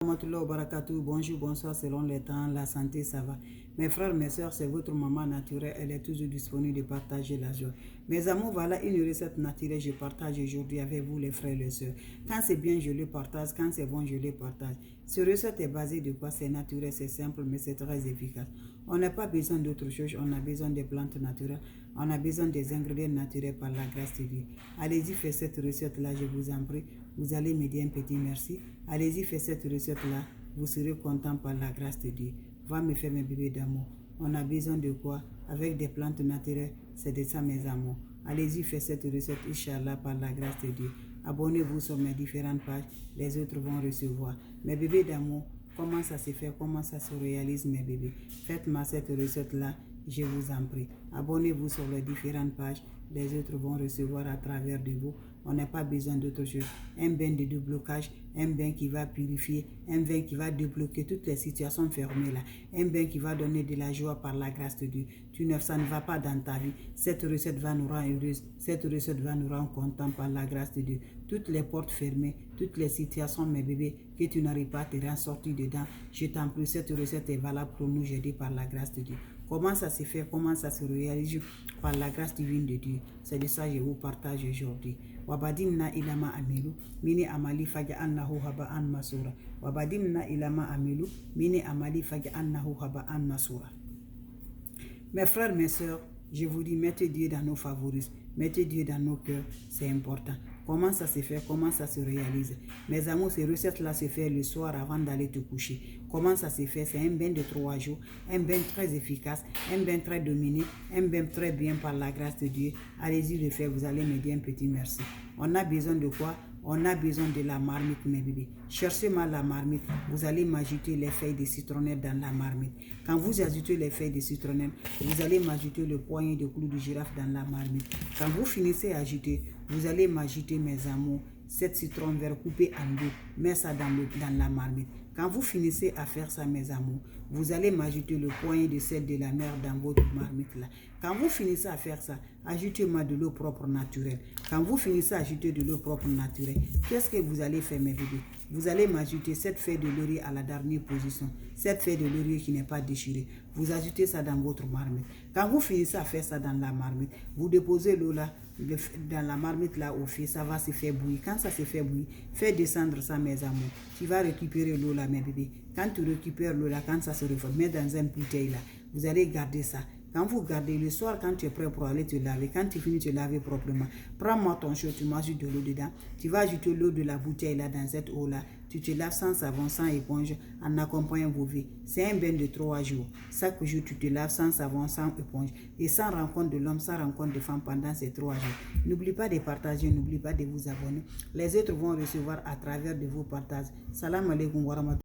Rahmatullahi wa barakatuh. Bonjour, bonsoir, selon les temps, la santé, ça va. Mes frères, mes soeurs, c'est votre maman naturelle, elle est toujours disponible de partager la joie. Mes amours, voilà une recette naturelle, je partage aujourd'hui avec vous les frères et les soeurs. Quand c'est bien, je le partage, quand c'est bon, je le partage. Cette recette est basée de quoi? C'est naturel, c'est simple, mais c'est très efficace. On n'a pas besoin d'autre chose, on a besoin des plantes naturelles, on a besoin des ingrédients naturels par la grâce de Dieu. Allez-y, faites cette recette-là, je vous en prie. Vous allez me dire un petit merci. Allez-y, faites cette recette-là. Vous serez content par la grâce de Dieu. Va me faire mes bébés d'amour. On a besoin de quoi? Avec des plantes naturelles, c'est de ça mes amours. Allez-y, faites cette recette, Inch'Allah, par la grâce de Dieu. Abonnez-vous sur mes différentes pages. Les autres vont recevoir. Mes bébés d'amour, comment ça se fait? Comment ça se réalise, mes bébés? Faites-moi cette recette-là, je vous en prie. Abonnez-vous sur les différentes pages. Les autres vont recevoir à travers de vous. On n'a pas besoin d'autre chose. Un bain de déblocage, un bain qui va purifier, un bain qui va débloquer toutes les situations fermées là. Un bain qui va donner de la joie par la grâce de Dieu. Ça ne va pas dans ta vie. Cette recette va nous rendre heureuse. Cette recette va nous rendre contents par la grâce de Dieu. Toutes les portes fermées, toutes les situations, mes bébés, que tu n'arrives pas à te rendre sorti dedans. Je t'en prie, cette recette est valable pour nous, j'ai dit par la grâce de Dieu. Comment ça se fait, comment ça se réalise par la grâce divine de Dieu. C'est de ça que je vous partage aujourd'hui. Wabadimna ilama amilu, mini amali faja annahu haba an masura. Wabadimna ilama amilu, mini amali faja annahu haba an masura. Mes frères, mes soeurs, je vous dis, mettez Dieu dans nos favoris, mettez Dieu dans nos cœurs, c'est important. Comment ça se fait, comment ça se réalise? Mes amours, ces recettes-là se font le soir avant d'aller te coucher. Comment ça se fait? C'est un bain de 3 jours, un bain très efficace, un bain très dominé, un bain très bien par la grâce de Dieu. Allez-y le faire, vous allez me dire un petit merci. On a besoin de quoi? On a besoin de la marmite, mes bébés. Cherchez-moi la marmite. Vous allez m'ajouter les feuilles de citronnelle dans la marmite. Quand vous ajoutez les feuilles de citronnelle, vous allez m'ajouter le poignet de clous de girafe dans la marmite. Quand vous finissez à ajouter, vous allez m'ajouter, mes amours, 7 citrons verts coupés en deux. Mets ça dans la marmite. Quand vous finissez à faire ça, mes amours, vous allez m'ajouter le poignet de sel de la mer dans votre marmite là. Quand vous finissez à faire ça, ajoutez-moi de l'eau propre naturelle. Quand vous finissez à ajouter de l'eau propre naturelle, qu'est-ce que vous allez faire, mes bébés? Vous allez m'ajouter cette feuille de laurier à la dernière position. Cette feuille de laurier qui n'est pas déchirée. Vous ajoutez ça dans votre marmite. Quand vous finissez à faire ça dans la marmite, vous déposez l'eau là, dans la marmite là au feu, ça va se faire bouillir. Quand ça se fait bouillir, faites descendre ça, mes amours. Tu vas récupérer l'eau là, mes bébés. Quand tu récupères l'eau là, quand ça se reforme, mets dans un bouteille là. Vous allez garder ça. Quand vous gardez le soir, quand tu es prêt pour aller te laver, quand tu finis de te laver proprement, prends-moi ton chaud, tu m'ajoutes de l'eau dedans. Tu vas ajouter l'eau de la bouteille là dans cette eau là. Tu te laves sans savon, sans éponge, en accompagnant vos vies. C'est un bain de 3 jours. Chaque jour, tu te laves sans savon, sans éponge. Et sans rencontre de l'homme, sans rencontre de femme pendant ces 3 jours. N'oublie pas de partager, n'oublie pas de vous abonner. Les autres vont recevoir à travers de vos partages. Salam alaikum wa rahmatullahi.